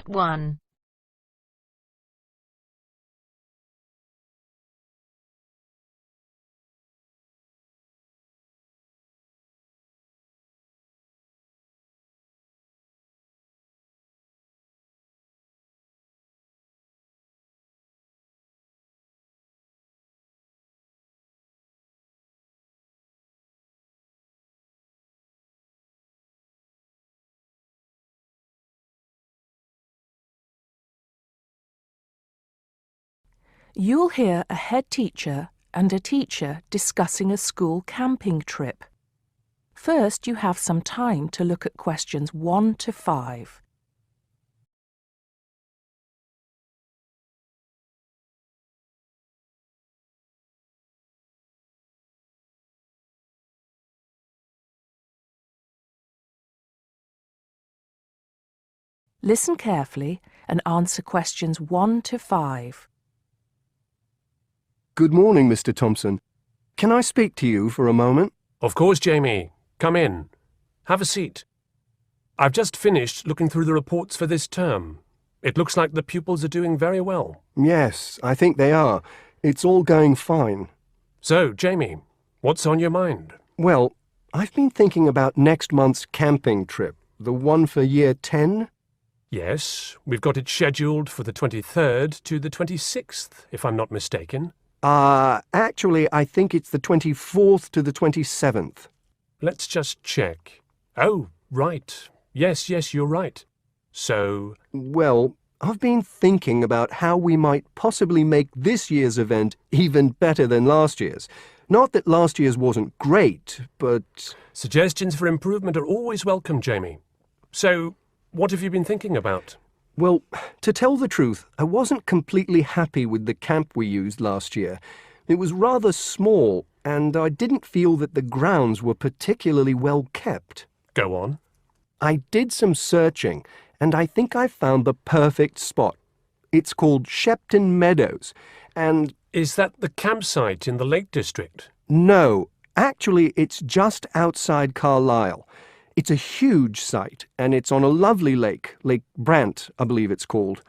1. You'll hear a head teacher and a teacher discussing a school camping trip. First, you have some time to look at questions 1 to 5. Listen carefully and answer questions 1 to 5. Good morning, Mr. Thompson. Can I speak to you for a moment? Of course, Jamie. Come in. Have a seat. I've just finished looking through the reports for this term. It looks like the pupils are doing very well. Yes, I think they are. It's all going fine. So, Jamie, what's on your mind? Well, I've been thinking about next month's camping trip, the one for Year 10. Yes, we've got it scheduled for the 23rd to the 26th, if I'm not mistaken. Actually, I think it's the 24th to the 27th. Let's just check. Oh, right. Yes, you're right. So... Well, I've been thinking about how we might possibly make this year's event even better than last year's. Not that last year's wasn't great, but... Suggestions for improvement are always welcome, Jamie. So, what have you been thinking about? Well, to tell the truth, I wasn't completely happy with the camp we used last year. It was rather small, and I didn't feel that the grounds were particularly well kept. Go on. I did some searching, and I think I found the perfect spot. It's called Shepton Meadows, and... Is that the campsite in the Lake District? No, actually it's just outside Carlisle. It's a huge site, and it's on a lovely lake, Lake Brant, I believe it's called.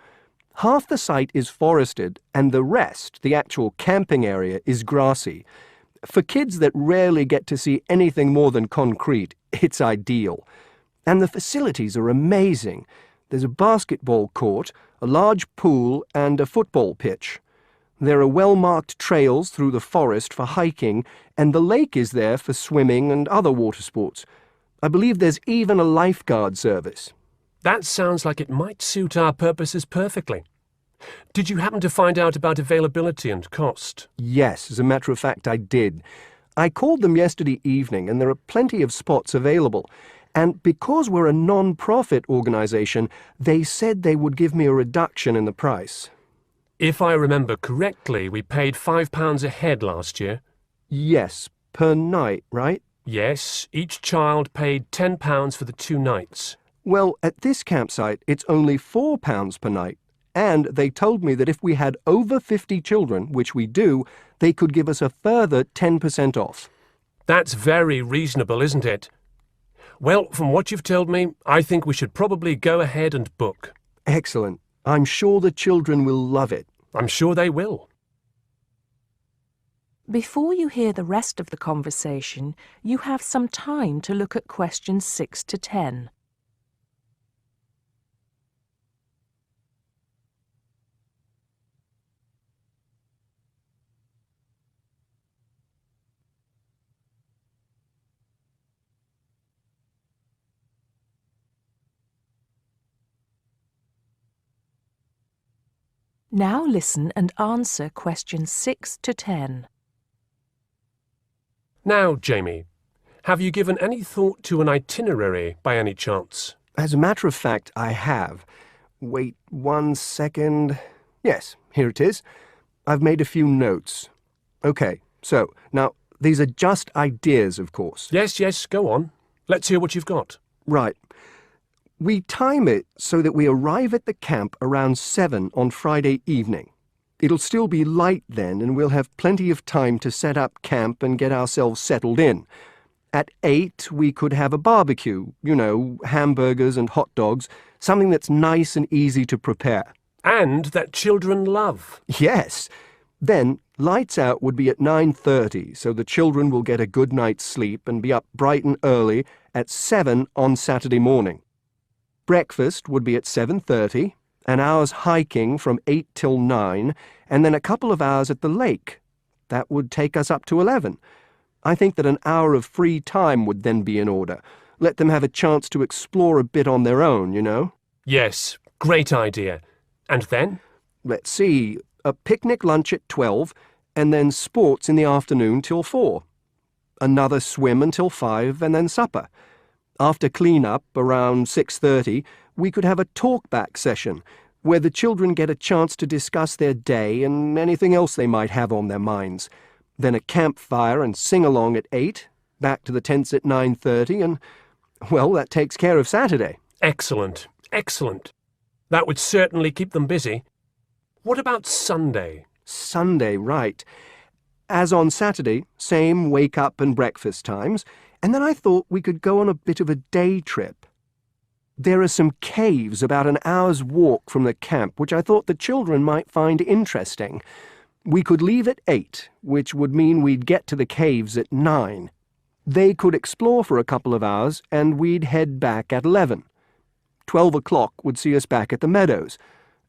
Half the site is forested, and the rest, the actual camping area, is grassy. For kids that rarely get to see anything more than concrete, it's ideal. And the facilities are amazing. There's a basketball court, a large pool, and a football pitch. There are well-marked trails through the forest for hiking, and the lake is there for swimming and other water sports. I believe there's even a lifeguard service. That sounds like it might suit our purposes perfectly. Did you happen to find out about availability and cost? Yes, as a matter of fact, I did. I called them yesterday evening, and there are plenty of spots available. And because we're a non-profit organisation, they said they would give me a reduction in the price. If I remember correctly, we paid £5 a head last year. Yes, per night, right? Yes, each child paid £10 for the 2 nights. Well, at this campsite, it's only £4 per night. And they told me that if we had over 50 children, which we do, they could give us a further 10% off. That's very reasonable, isn't it? Well, from what you've told me, I think we should probably go ahead and book. Excellent. I'm sure the children will love it. I'm sure they will. Before you hear the rest of the conversation, you have some time to look at questions 6 to 10. Now listen and answer questions 6 to 10. Now, Jamie, have you given any thought to an itinerary by any chance? As a matter of fact, I have. Wait 1 second. Yes, here it is. I've made a few notes. Okay, so, now, these are just ideas, of course. Yes, go on. Let's hear what you've got. Right. We time it so that we arrive at the camp around 7 on Friday evening. It'll still be light then, and we'll have plenty of time to set up camp and get ourselves settled in. At 8, we could have a barbecue, hamburgers and hot dogs, something that's nice and easy to prepare. And that children love. Yes. Then, lights out would be at 9:30, so the children will get a good night's sleep and be up bright and early at 7 on Saturday morning. Breakfast would be at 7:30, an hour's hiking from 8 till 9, and then a couple of hours at the lake. That would take us up to 11. I think that an hour of free time would then be in order. Let them have a chance to explore a bit on their own, Yes, great idea. And then? Let's see, a picnic lunch at 12, and then sports in the afternoon till 4. Another swim until 5, and then supper. After clean-up, around 6:30, we could have a talk-back session, where the children get a chance to discuss their day and anything else they might have on their minds. Then a campfire and sing-along at 8, back to the tents at 9:30, and, well, that takes care of Saturday. Excellent, excellent. That would certainly keep them busy. What about Sunday? Sunday, right. As on Saturday, same wake-up and breakfast times, and then I thought we could go on a bit of a day trip. There are some caves about an hour's walk from the camp, which I thought the children might find interesting. We could leave at 8, which would mean we'd get to the caves at 9. They could explore for a couple of hours, and we'd head back at 11. 12 o'clock would see us back at the meadows.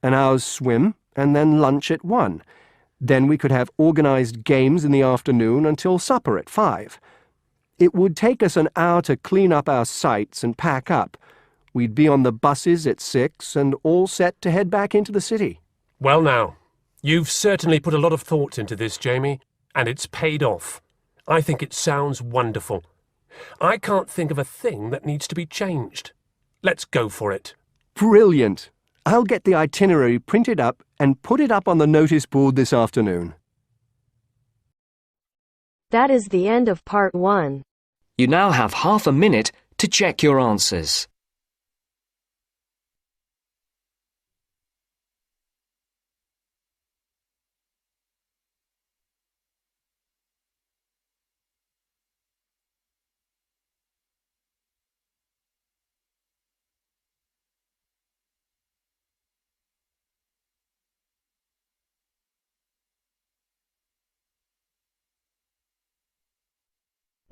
An hour's swim, and then lunch at 1. Then we could have organized games in the afternoon until supper at 5. It would take us an hour to clean up our sites and pack up. We'd be on the buses at 6 and all set to head back into the city. Well now, you've certainly put a lot of thought into this, Jamie, and it's paid off. I think it sounds wonderful. I can't think of a thing that needs to be changed. Let's go for it. Brilliant. I'll get the itinerary printed up and put it up on the notice board this afternoon. That is the end of part 1. You now have half a minute to check your answers.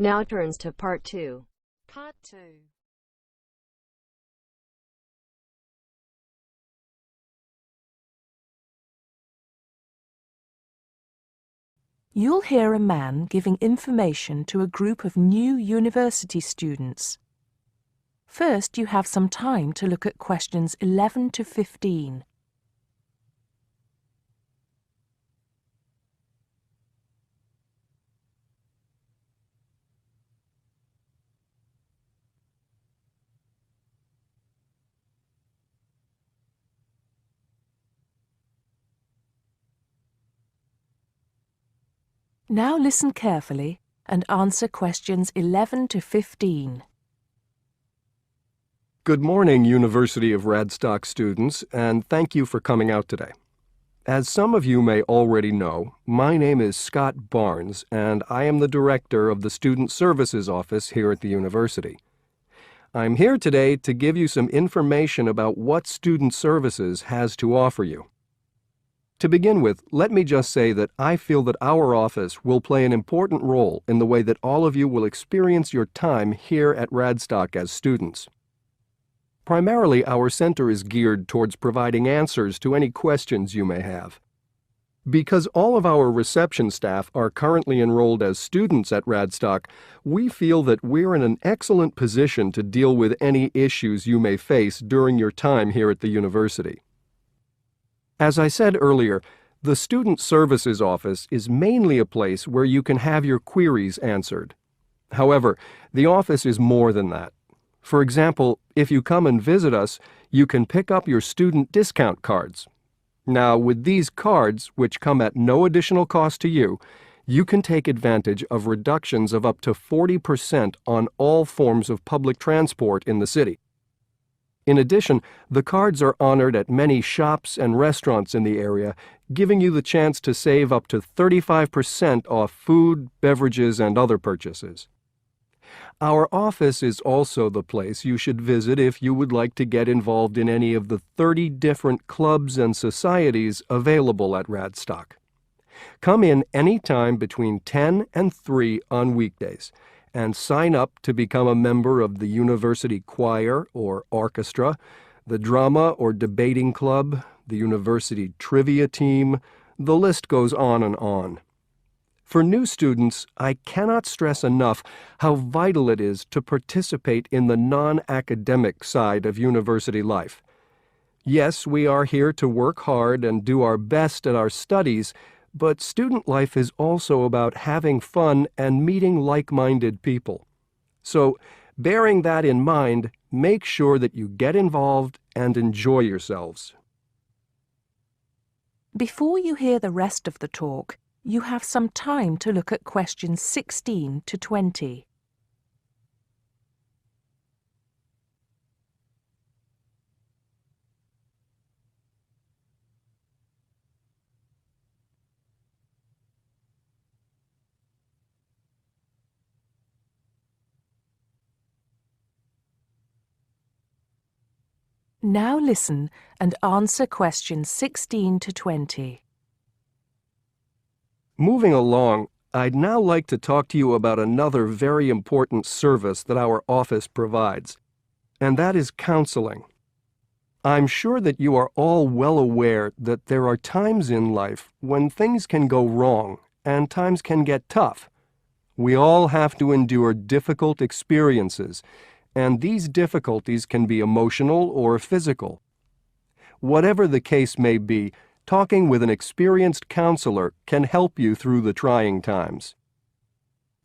Now turns to part 2. Part 2. You'll hear a man giving information to a group of new university students. First, you have some time to look at questions 11 to 15. Now listen carefully and answer questions 11 to 15. Good morning, University of Radstock students, and thank you for coming out today. As some of you may already know, my name is Scott Barnes, and I am the director of the Student Services Office here at the university. I'm here today to give you some information about what Student Services has to offer you. To begin with, let me just say that I feel that our office will play an important role in the way that all of you will experience your time here at Radstock as students. Primarily, our center is geared towards providing answers to any questions you may have. Because all of our reception staff are currently enrolled as students at Radstock, we feel that we're in an excellent position to deal with any issues you may face during your time here at the university. As I said earlier, the Student Services Office is mainly a place where you can have your queries answered. However, the office is more than that. For example, if you come and visit us, you can pick up your student discount cards. Now, with these cards, which come at no additional cost to you, you can take advantage of reductions of up to 40% on all forms of public transport in the city. In addition, the cards are honored at many shops and restaurants in the area, giving you the chance to save up to 35% off food, beverages, and other purchases. Our office is also the place you should visit if you would like to get involved in any of the 30 different clubs and societies available at Radstock. Come in any time between 10 and 3 on weekdays and sign up to become a member of the university choir or orchestra, the drama or debating club, the university trivia team. The list goes on and on. For new students, I cannot stress enough how vital it is to participate in the non-academic side of university life. Yes, we are here to work hard and do our best at our studies, but student life is also about having fun and meeting like-minded people. So, bearing that in mind, make sure that you get involved and enjoy yourselves. Before you hear the rest of the talk, you have some time to look at questions 16 to 20. Now listen and answer questions 16 to 20. Moving along, I'd now like to talk to you about another very important service that our office provides, and that is counseling. I'm sure that you are all well aware that there are times in life when things can go wrong and times can get tough. We all have to endure difficult experiences, and these difficulties can be emotional or physical. Whatever the case may be, talking with an experienced counselor can help you through the trying times.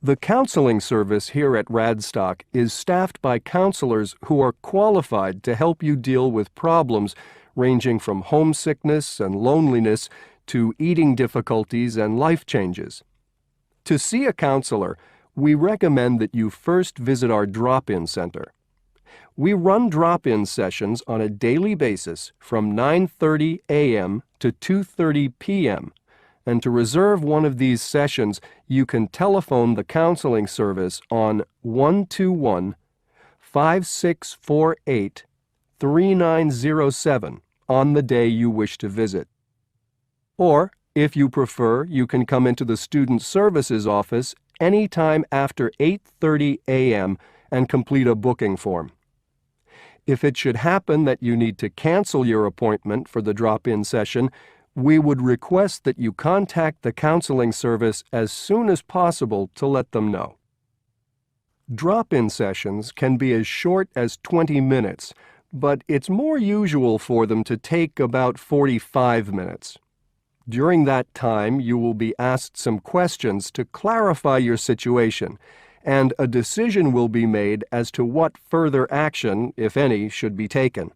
The counseling service here at Radstock is staffed by counselors who are qualified to help you deal with problems ranging from homesickness and loneliness to eating difficulties and life changes. To see a counselor, we recommend that you first visit our drop-in center. We run drop-in sessions on a daily basis from 9:30 a.m. to 2:30 p.m. And to reserve one of these sessions, you can telephone the counseling service on 121-5648-3907 on the day you wish to visit. Or, if you prefer, you can come into the Student Services office anytime after 8:30 a.m. and complete a booking form. If it should happen that you need to cancel your appointment for the drop-in session, we would request that you contact the counseling service as soon as possible to let them know. Drop-in sessions can be as short as 20 minutes, but it's more usual for them to take about 45 minutes. During that time, you will be asked some questions to clarify your situation, and a decision will be made as to what further action, if any, should be taken.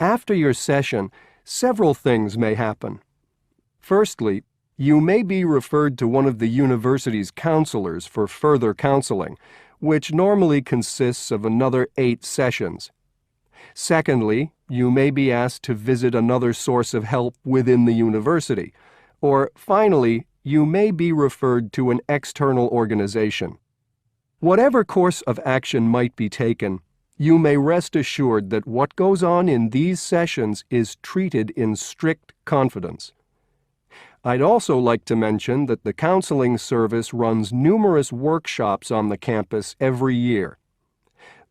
After your session, several things may happen. Firstly, you may be referred to one of the university's counselors for further counseling, which normally consists of another 8 sessions. Secondly, you may be asked to visit another source of help within the university. Or finally, you may be referred to an external organization. Whatever course of action might be taken, you may rest assured that what goes on in these sessions is treated in strict confidence. I'd also like to mention that the counseling service runs numerous workshops on the campus every year.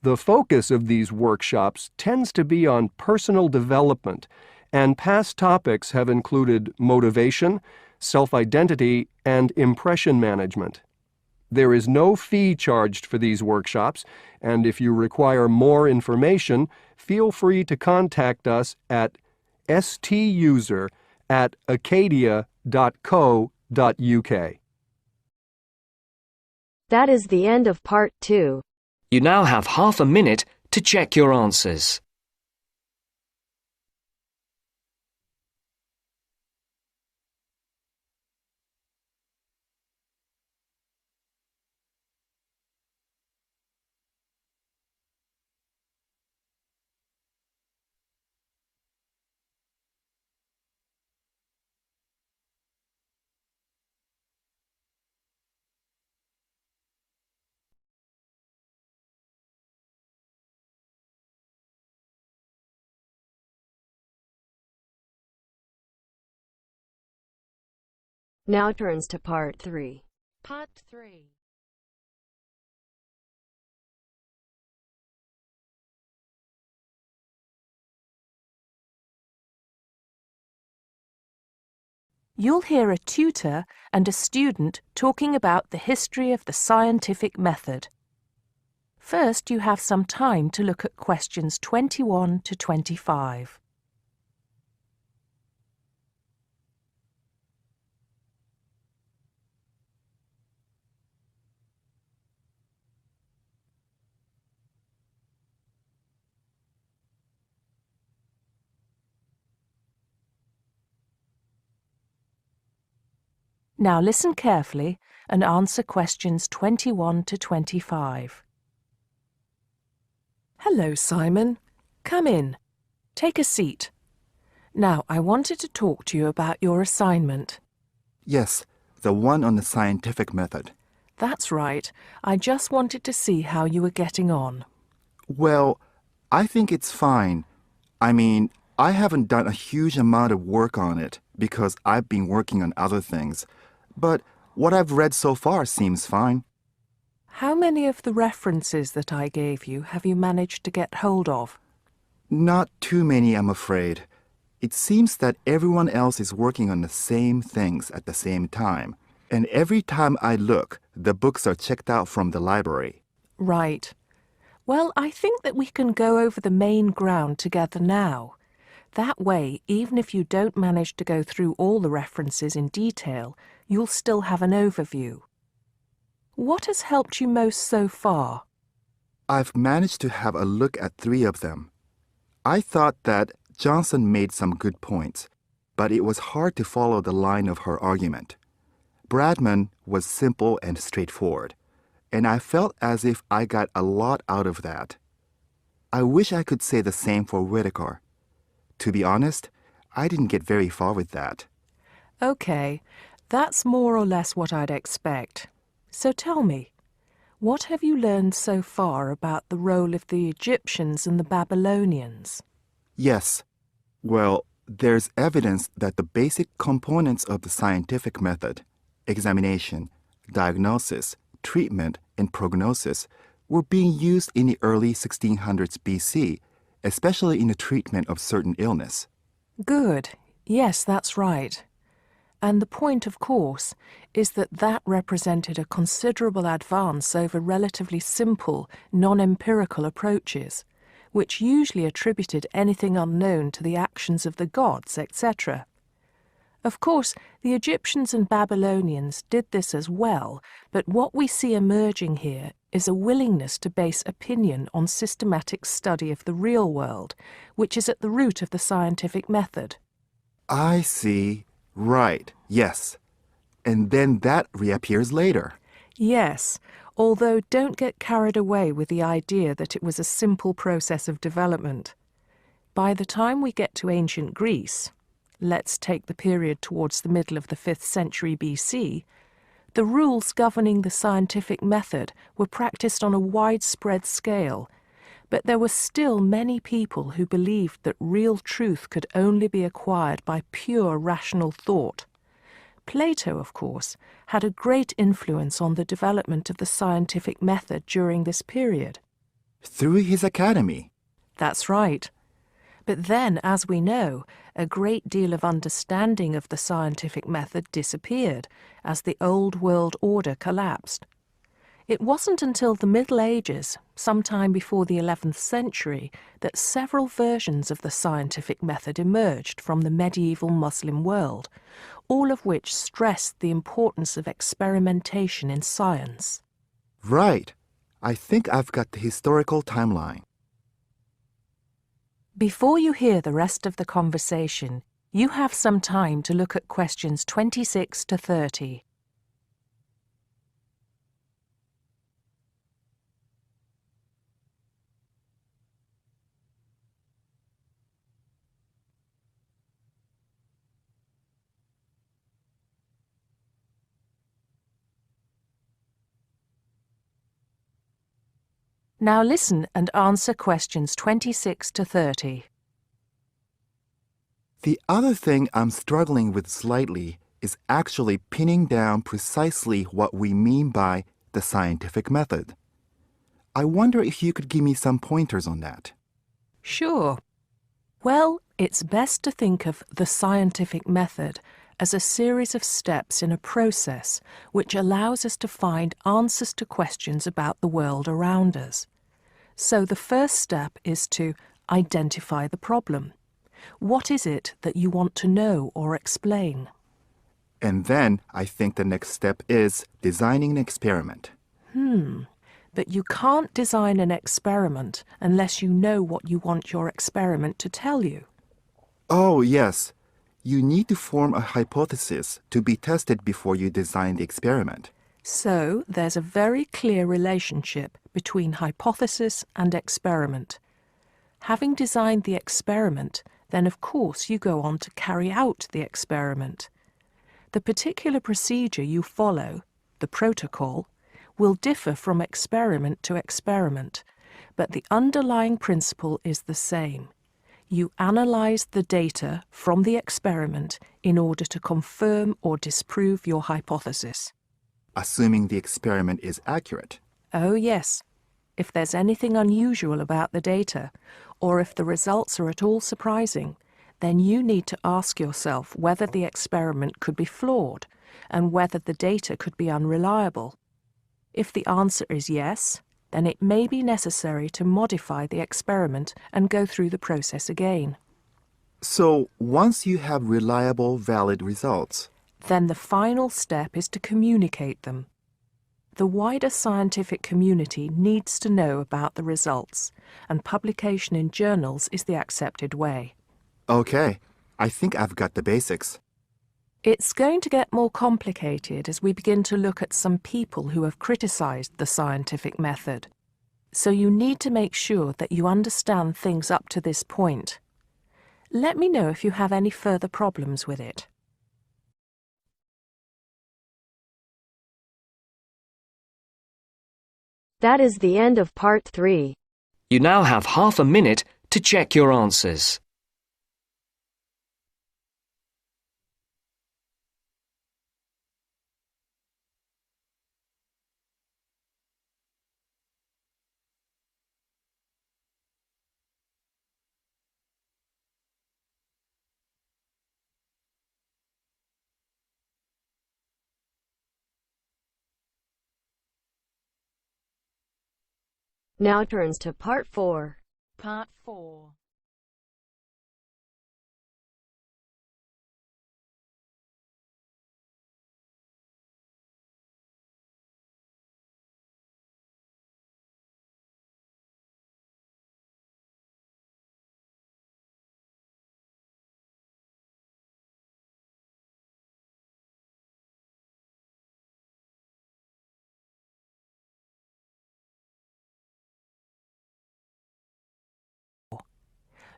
The focus of these workshops tends to be on personal development, and past topics have included motivation, self-identity, and impression management. There is no fee charged for these workshops, and if you require more information, feel free to contact us at stuser@acadia.co.uk. That is the end of part 2. You now have half a minute to check your answers. Now turns to Part 3. Part 3. You'll hear a tutor and a student talking about the history of the scientific method. First, you have some time to look at questions 21 to 25. Now listen carefully and answer questions 21 to 25. Hello, Simon. Come in. Take a seat. Now, I wanted to talk to you about your assignment. Yes, the one on the scientific method. That's right. I just wanted to see how you were getting on. Well, I think it's fine. I mean, I haven't done a huge amount of work on it because I've been working on other things. But what I've read so far seems fine. How many of the references that I gave you have you managed to get hold of? Not too many, I'm afraid. It seems that everyone else is working on the same things at the same time. And every time I look, the books are checked out from the library. Right. Well, I think that we can go over the main ground together now. That way, even if you don't manage to go through all the references in detail, you'll still have an overview. What has helped you most so far? I've managed to have a look at 3 of them. I thought that Johnson made some good points, but it was hard to follow the line of her argument. Bradman was simple and straightforward, and I felt as if I got a lot out of that. I wish I could say the same for Whitaker. To be honest, I didn't get very far with that. Okay, that's more or less what I'd expect. So tell me, what have you learned so far about the role of the Egyptians and the Babylonians? Yes. Well, there's evidence that the basic components of the scientific method, examination, diagnosis, treatment, and prognosis, were being used in the early 1600s BC, especially in the treatment of certain illness. Good. Yes, that's right. And the point, of course, is that that represented a considerable advance over relatively simple, non-empirical approaches, which usually attributed anything unknown to the actions of the gods, etc. Of course, the Egyptians and Babylonians did this as well, but what we see emerging here is a willingness to base opinion on systematic study of the real world, which is at the root of the scientific method. I see. Right, yes. And then that reappears later. Yes, although don't get carried away with the idea that it was a simple process of development. By the time we get to ancient Greece, let's take the period towards the middle of the 5th century BC, the rules governing the scientific method were practiced on a widespread scale, but there were still many people who believed that real truth could only be acquired by pure rational thought. Plato, of course, had a great influence on the development of the scientific method during this period. Through his academy. That's right. But then, as we know, a great deal of understanding of the scientific method disappeared as the old world order collapsed. It wasn't until the Middle Ages, sometime before the 11th century, that several versions of the scientific method emerged from the medieval Muslim world, all of which stressed the importance of experimentation in science. Right. I think I've got the historical timeline. Before you hear the rest of the conversation, you have some time to look at questions 26 to 30. Now listen and answer questions 26 to 30. The other thing I'm struggling with slightly is actually pinning down precisely what we mean by the scientific method. I wonder if you could give me some pointers on that. Sure. Well, it's best to think of the scientific method as a series of steps in a process which allows us to find answers to questions about the world around us. So the first step is to identify the problem. What is it that you want to know or explain? And then I think the next step is designing an experiment. But you can't design an experiment unless you know what you want your experiment to tell you. Oh, yes. You need to form a hypothesis to be tested before you design the experiment. So there's a very clear relationship between hypothesis and experiment. Having designed the experiment, then of course you go on to carry out the experiment. The particular procedure you follow, the protocol, will differ from experiment to experiment, but the underlying principle is the same. You analyze the data from the experiment in order to confirm or disprove your hypothesis. Assuming the experiment is accurate. Oh yes, if there's anything unusual about the data, or if the results are at all surprising, then you need to ask yourself whether the experiment could be flawed and whether the data could be unreliable. If the answer is yes, then it may be necessary to modify the experiment and go through the process again. So, once you have reliable, valid results, Then the final step is to communicate them. The wider scientific community needs to know about the results, and publication in journals is the accepted way. okay, I think I've got the basics. It's going to get more complicated as we begin to look at some people who have criticized the scientific method. So you need to make sure that you understand things up to this point. Let me know if you have any further problems with it. That is the end of part 3. You now have half a minute to check your answers. Now turns to part 4. Part 4.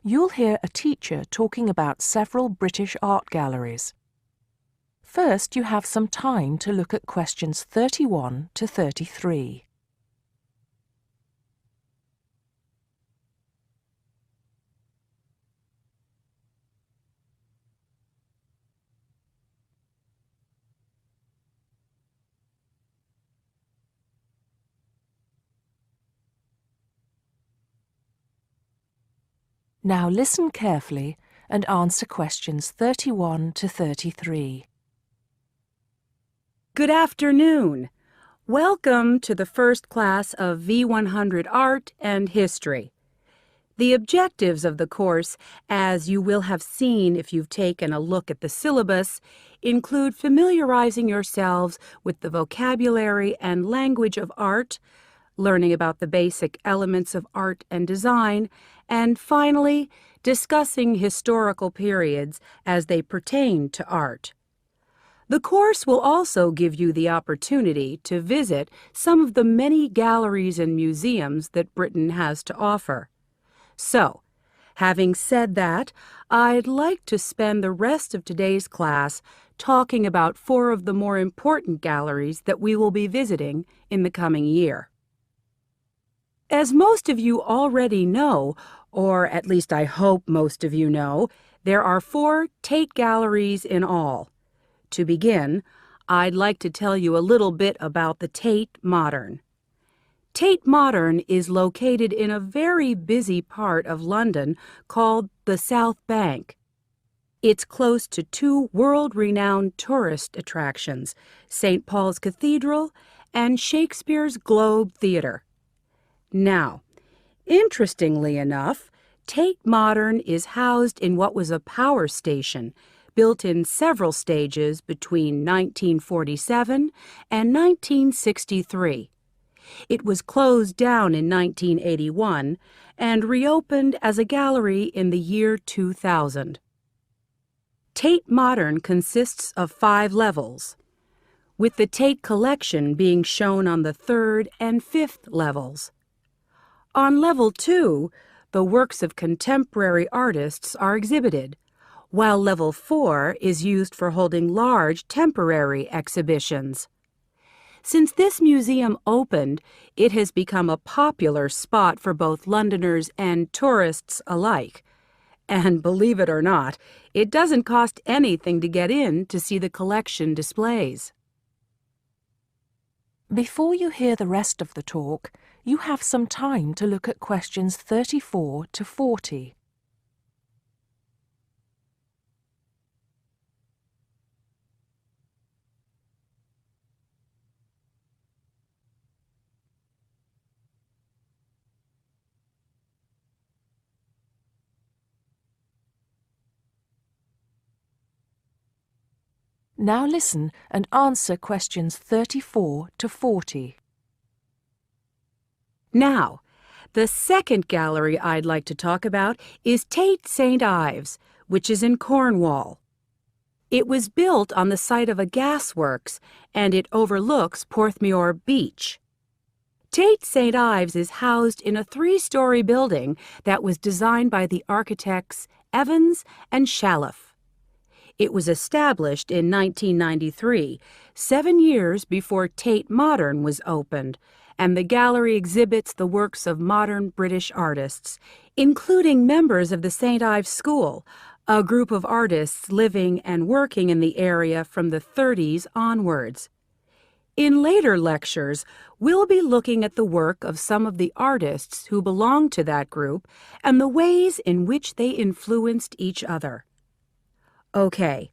You'll hear a teacher talking about several British art galleries. First, you have some time to look at questions 31 to 33. Now listen carefully and answer questions 31 to 33. Good afternoon. Welcome to the first class of V100 Art and History. The objectives of the course, as you will have seen if you've taken a look at the syllabus, include familiarizing yourselves with the vocabulary and language of art, learning about the basic elements of art and design, and finally, discussing historical periods as they pertain to art. The course will also give you the opportunity to visit some of the many galleries and museums that Britain has to offer. So, having said that, I'd like to spend the rest of today's class talking about 4 of the more important galleries that we will be visiting in the coming year. As most of you already know, or at least I hope most of you know, there are 4 Tate galleries in all. To begin, I'd like to tell you a little bit about the Tate Modern. Tate Modern is located in a very busy part of London called the South Bank. It's close to two world-renowned tourist attractions, St. Paul's Cathedral and Shakespeare's Globe Theatre. Now, interestingly enough, Tate Modern is housed in what was a power station built in several stages between 1947 and 1963. It was closed down in 1981 and reopened as a gallery in the year 2000. Tate Modern consists of 5 levels, with the Tate collection being shown on the 3rd and 5th levels. On level 2, the works of contemporary artists are exhibited, while level 4 is used for holding large temporary exhibitions. Since this museum opened, it has become a popular spot for both Londoners and tourists alike. And believe it or not, it doesn't cost anything to get in to see the collection displays. Before you hear the rest of the talk, you have some time to look at questions 34 to 40. Now listen and answer questions 34 to 40. Now, the second gallery I'd like to talk about is Tate St. Ives, which is in Cornwall. It was built on the site of a gasworks, and it overlooks Porthmeor Beach. Tate St. Ives is housed in a 3-story building that was designed by the architects Evans and Shalliff. It was established in 1993, 7 years before Tate Modern was opened, and the gallery exhibits the works of modern British artists, including members of the St. Ives School, a group of artists living and working in the area from the 30s onwards. In later lectures, we'll be looking at the work of some of the artists who belong to that group and the ways in which they influenced each other. Okay,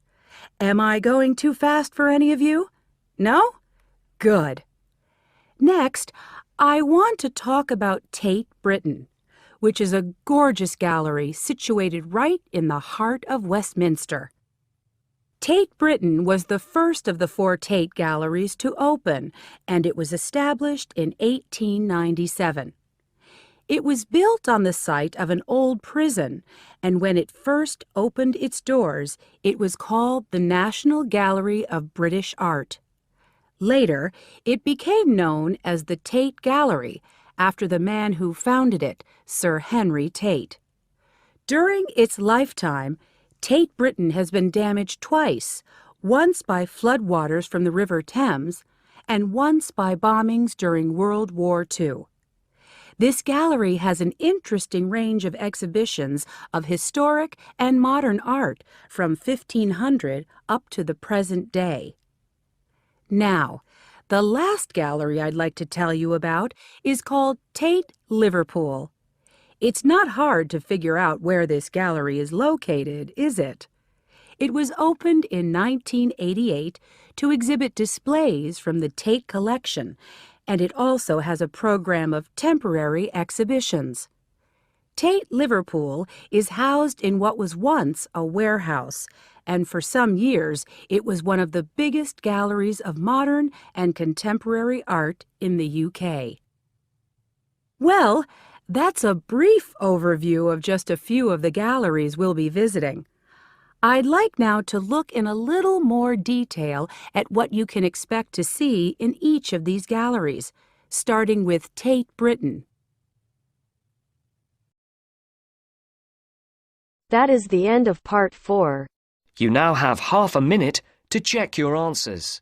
am I going too fast for any of you? No? Good. Next, I want to talk about Tate Britain, which is a gorgeous gallery situated right in the heart of Westminster. Tate Britain was the first of the 4 Tate galleries to open, and it was established in 1897. It was built on the site of an old prison, and when it first opened its doors, it was called the National Gallery of British Art. Later, it became known as the Tate Gallery, after the man who founded it, Sir Henry Tate. During its lifetime, Tate Britain has been damaged twice, once by floodwaters from the River Thames, and once by bombings during World War II. This gallery has an interesting range of exhibitions of historic and modern art from 1500 up to the present day. Now, the last gallery I'd like to tell you about is called Tate Liverpool. It's not hard to figure out where this gallery is located, is it? It was opened in 1988 to exhibit displays from the Tate collection, and it also has a program of temporary exhibitions. Tate Liverpool is housed in what was once a warehouse, and for some years it was one of the biggest galleries of modern and contemporary art in the UK. Well, that's a brief overview of just a few of the galleries we'll be visiting. I'd like now to look in a little more detail at what you can expect to see in each of these galleries, starting with Tate Britain. That is the end of part 4. You now have half a minute to check your answers.